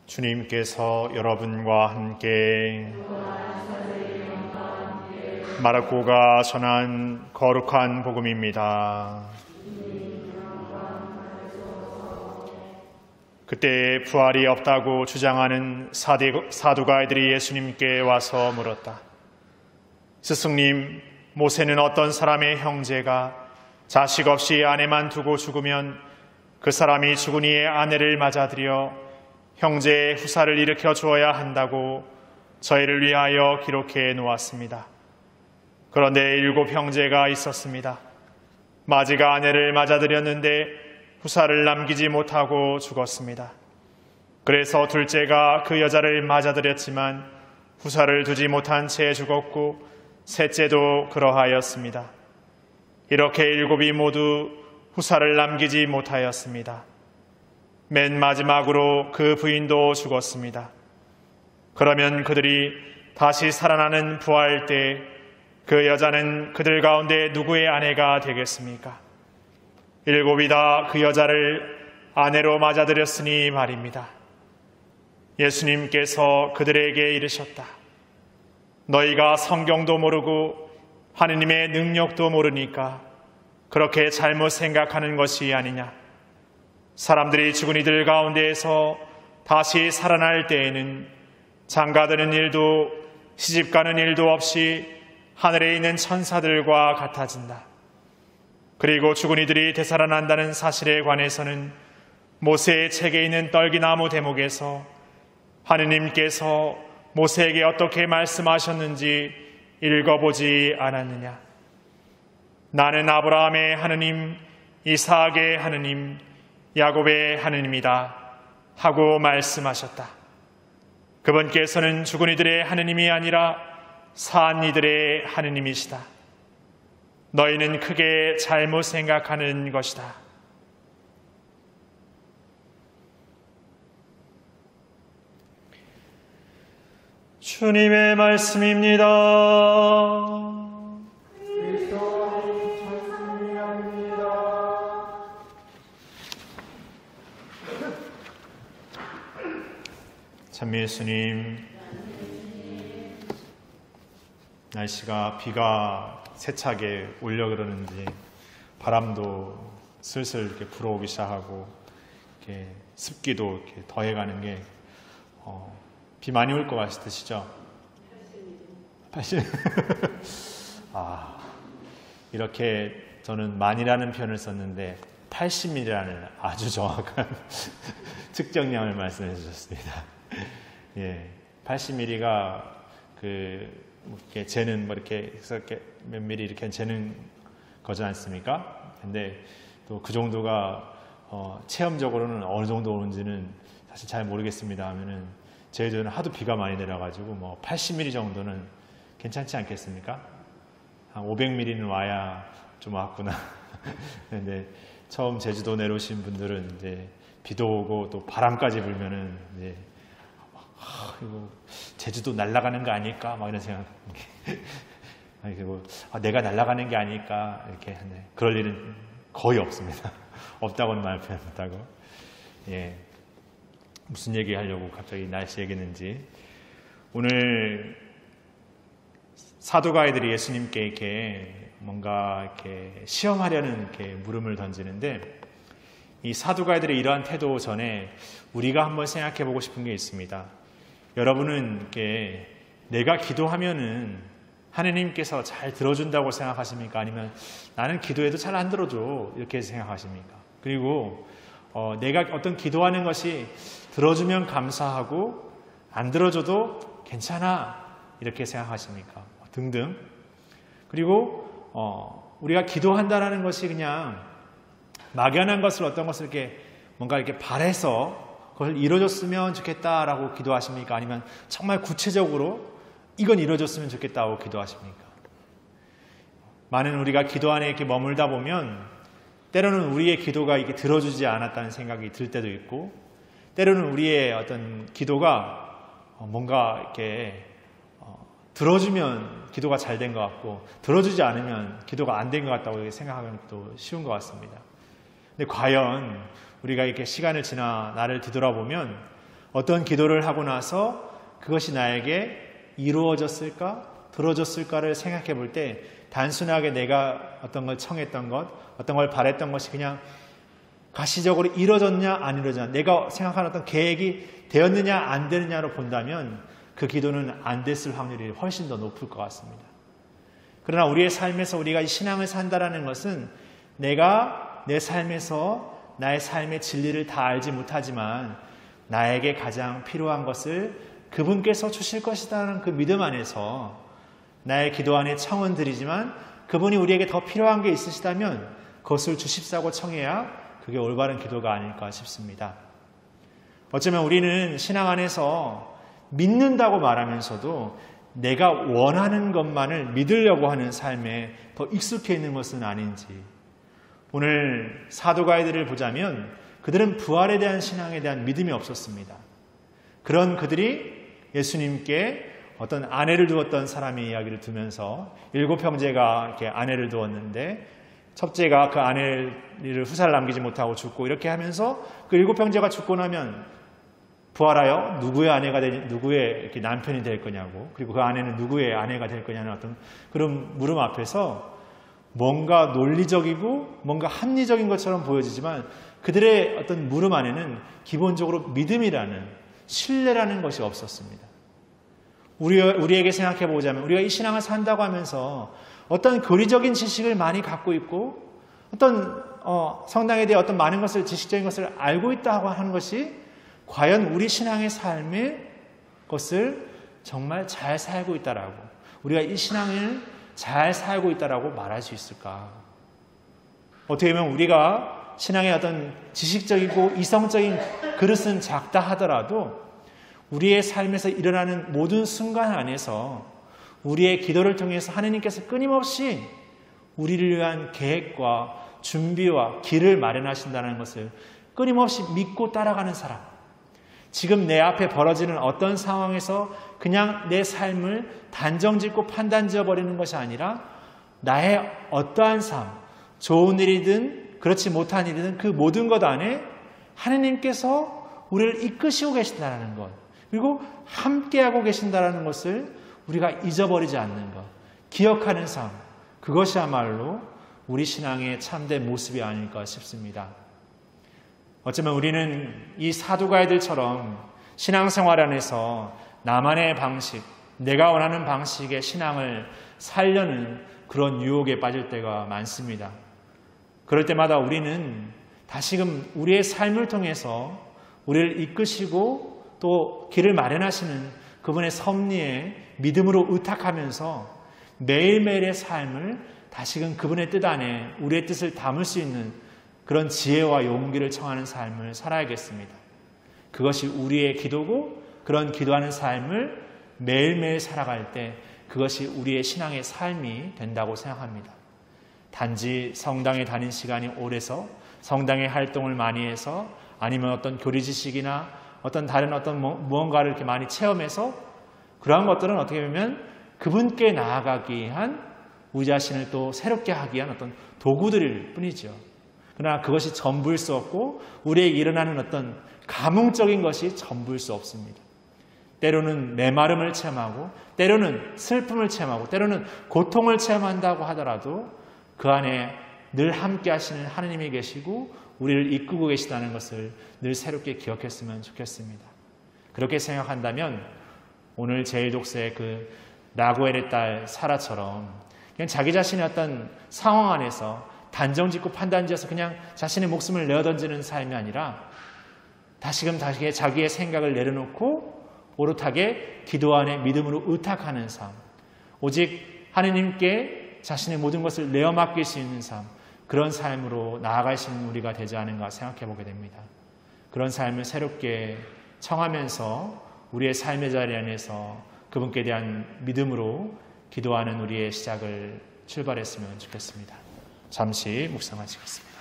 주님께서 여러분과 함께 마르코가 전한 거룩한 복음입니다. 그때 부활이 없다고 주장하는 사두가이들이 예수님께 와서 물었다. 스승님, 모세는 어떤 사람의 형제가 자식 없이 아내만 두고 죽으면 그 사람이 죽은 이의 아내를 맞아들여 형제의 후사를 일으켜 주어야 한다고 저희를 위하여 기록해 놓았습니다. 그런데 7 형제가 있었습니다. 마지가 아내를 맞아들였는데 후사를 남기지 못하고 죽었습니다. 그래서 둘째가 그 여자를 맞아들였지만 후사를 두지 못한 채 죽었고 셋째도 그러하였습니다. 이렇게 7이 모두 후사를 남기지 못하였습니다. 맨 마지막으로 그 부인도 죽었습니다. 그러면 그들이 다시 살아나는 부활 때 그 여자는 그들 가운데 누구의 아내가 되겠습니까? 7이 다 그 여자를 아내로 맞아들였으니 말입니다. 예수님께서 그들에게 이르셨다. 너희가 성경도 모르고 하느님의 능력도 모르니까 그렇게 잘못 생각하는 것이 아니냐. 사람들이 죽은 이들 가운데에서 다시 살아날 때에는 장가드는 일도 시집가는 일도 없이 하늘에 있는 천사들과 같아진다. 그리고 죽은 이들이 되살아난다는 사실에 관해서는 모세의 책에 있는 떨기나무 대목에서 하느님께서 모세에게 어떻게 말씀하셨는지 읽어보지 않았느냐. 나는 아브라함의 하느님, 이삭의 하느님, 야곱의 하느님이다 하고 말씀하셨다. 그분께서는 죽은 이들의 하느님이 아니라 산 이들의 하느님이시다. 너희는 크게 잘못 생각하는 것이다. 주님의 말씀입니다. 참 예수님, 날씨가 비가 세차게 오려 그러는지 바람도 슬슬 이렇게 불어오기 시작하고 이렇게 습기도 이렇게 더해가는 게 비 많이 올 것 같으시죠? 80. 이렇게 저는 많이라는 표현을 썼는데 80mm라는 아주 정확한 측정량을 말씀해 주셨습니다. 예, 80mm가 이렇게 재는 이렇게 몇 미리 이렇게 재는 거지 않습니까? 근데 또 그 정도가 체험적으로는 어느 정도 오는지는 사실 잘 모르겠습니다. 하면은 제주도는 하도 비가 많이 내려가지고 80mm 정도는 괜찮지 않겠습니까? 한 500mm는 와야 좀 왔구나. 근데 처음 제주도 내려오신 분들은 이제 비도 오고 또 바람까지 불면은 이제 이거 제주도 날아가는 거 아닐까? 막 이런 생각. 그리고 내가 날아가는 게 아닐까? 이렇게 하는데 그럴 일은 거의 없습니다. 없다고는 말 표현 못하고. 예. 무슨 얘기 하려고 갑자기 날씨 얘기했는지. 오늘 사두가이들이 예수님께 이렇게 뭔가 이렇게 시험하려는 이렇게 물음을 던지는데 이 사두가이들의 이러한 태도 전에 우리가 한번 생각해 보고 싶은 게 있습니다. 여러분은 이렇게 내가 기도하면은 하느님께서 잘 들어준다고 생각하십니까? 아니면 나는 기도해도 잘 안 들어줘 이렇게 생각하십니까? 그리고 내가 어떤 기도하는 것이 들어주면 감사하고 안 들어줘도 괜찮아 이렇게 생각하십니까? 등등. 그리고 우리가 기도한다라는 것이 그냥 막연한 것을 어떤 것을 이렇게 뭔가 이렇게 바래서 그걸 이루어졌으면 좋겠다라고 기도하십니까? 아니면 정말 구체적으로 이건 이루어졌으면 좋겠다고 기도하십니까? 많은 우리가 기도 안에 이렇게 머물다 보면 때로는 우리의 기도가 이렇게 들어주지 않았다는 생각이 들 때도 있고, 때로는 우리의 어떤 기도가 뭔가 이렇게 들어주면 기도가 잘 된 것 같고, 들어주지 않으면 기도가 안 된 것 같다고 생각하면 또 쉬운 것 같습니다. 근데 과연 우리가 이렇게 시간을 지나 나를 뒤돌아보면 어떤 기도를 하고 나서 그것이 나에게 이루어졌을까? 들어졌을까를 생각해 볼 때 단순하게 내가 어떤 걸 청했던 것, 어떤 걸 바랬던 것이 그냥 가시적으로 이루어졌냐 안 이루어졌냐, 내가 생각하는 어떤 계획이 되었느냐 안 되느냐로 본다면 그 기도는 안 됐을 확률이 훨씬 더 높을 것 같습니다. 그러나 우리의 삶에서 우리가 이 신앙을 산다라는 것은 내가 내 삶에서 나의 삶의 진리를 다 알지 못하지만 나에게 가장 필요한 것을 그분께서 주실 것이라는 그 믿음 안에서 나의 기도 안에 청은 드리지만 그분이 우리에게 더 필요한 게 있으시다면 그것을 주십사고 청해야 그게 올바른 기도가 아닐까 싶습니다. 어쩌면 우리는 신앙 안에서 믿는다고 말하면서도 내가 원하는 것만을 믿으려고 하는 삶에 더 익숙해 있는 것은 아닌지, 오늘 사도가이들을 보자면 그들은 부활에 대한 신앙에 대한 믿음이 없었습니다. 그런 그들이 예수님께 어떤 아내를 두었던 사람의 이야기를 두면서 7 형제가 이렇게 아내를 두었는데 첫째가 그 아내를 후사를 남기지 못하고 죽고 이렇게 하면서 그 7 형제가 죽고 나면 부활하여 누구의 아내가 누구의 이렇게 남편이 될 거냐고, 그리고 그 아내는 누구의 아내가 될 거냐는 어떤 그런 물음 앞에서 뭔가 논리적이고 뭔가 합리적인 것처럼 보여지지만 그들의 어떤 물음 안에는 기본적으로 믿음이라는, 신뢰라는 것이 없었습니다. 우리에게 생각해 보자면 우리가 이 신앙을 산다고 하면서 어떤 교리적인 지식을 많이 갖고 있고 어떤 성당에 대해 어떤 많은 것을, 지식적인 것을 알고 있다고 하는 것이 과연 우리 신앙의 삶의 것을 정말 잘 살고 있다라고, 우리가 이 신앙을 잘 살고 있다라고 말할 수 있을까? 어떻게 보면 우리가 신앙의 어떤 지식적이고 이성적인 그릇은 작다 하더라도 우리의 삶에서 일어나는 모든 순간 안에서 우리의 기도를 통해서 하나님께서 끊임없이 우리를 위한 계획과 준비와 길을 마련하신다는 것을 끊임없이 믿고 따라가는 사람, 지금 내 앞에 벌어지는 어떤 상황에서 그냥 내 삶을 단정짓고 판단지어버리는 것이 아니라 나의 어떠한 삶, 좋은 일이든 그렇지 못한 일이든 그 모든 것 안에 하나님께서 우리를 이끄시고 계신다는 것, 그리고 함께하고 계신다는 것을 우리가 잊어버리지 않는 것, 기억하는 삶, 그것이야말로 우리 신앙의 참된 모습이 아닐까 싶습니다. 어쩌면 우리는 이 사두가이들처럼 신앙생활 안에서 나만의 방식, 내가 원하는 방식의 신앙을 살려는 그런 유혹에 빠질 때가 많습니다. 그럴 때마다 우리는 다시금 우리의 삶을 통해서 우리를 이끄시고 또 길을 마련하시는 그분의 섭리에 믿음으로 의탁하면서 매일매일의 삶을 다시금 그분의 뜻 안에 우리의 뜻을 담을 수 있는 그런 지혜와 용기를 청하는 삶을 살아야겠습니다. 그것이 우리의 기도고, 그런 기도하는 삶을 매일매일 살아갈 때 그것이 우리의 신앙의 삶이 된다고 생각합니다. 단지 성당에 다닌 시간이 오래서 성당의 활동을 많이 해서 아니면 어떤 교리 지식이나 어떤 다른 어떤 무언가를 이렇게 많이 체험해서 그러한 것들은 어떻게 보면 그분께 나아가기 위한 우리 자신을 또 새롭게 하기 위한 어떤 도구들일 뿐이죠. 그러나 그것이 전부일 수 없고 우리에게 일어나는 어떤 감흥적인 것이 전부일 수 없습니다. 때로는 메마름을 체험하고 때로는 슬픔을 체험하고 때로는 고통을 체험한다고 하더라도 그 안에 늘 함께 하시는 하느님이 계시고 우리를 이끌고 계시다는 것을 늘 새롭게 기억했으면 좋겠습니다. 그렇게 생각한다면 오늘 제1독서의 그 라구엘의 딸 사라처럼 그냥 자기 자신의 어떤 상황 안에서 단정짓고 판단지어서 그냥 자신의 목숨을 내어던지는 삶이 아니라 다시금 자기의 생각을 내려놓고 오롯하게 기도 안에 믿음으로 의탁하는 삶, 오직 하느님께 자신의 모든 것을 내어 맡길 수 있는 삶, 그런 삶으로 나아갈 수 있는 우리가 되지 않은가 생각해 보게 됩니다. 그런 삶을 새롭게 청하면서 우리의 삶의 자리 안에서 그분께 대한 믿음으로 기도하는 우리의 시작을 출발했으면 좋겠습니다. 잠시 묵상하시겠습니다.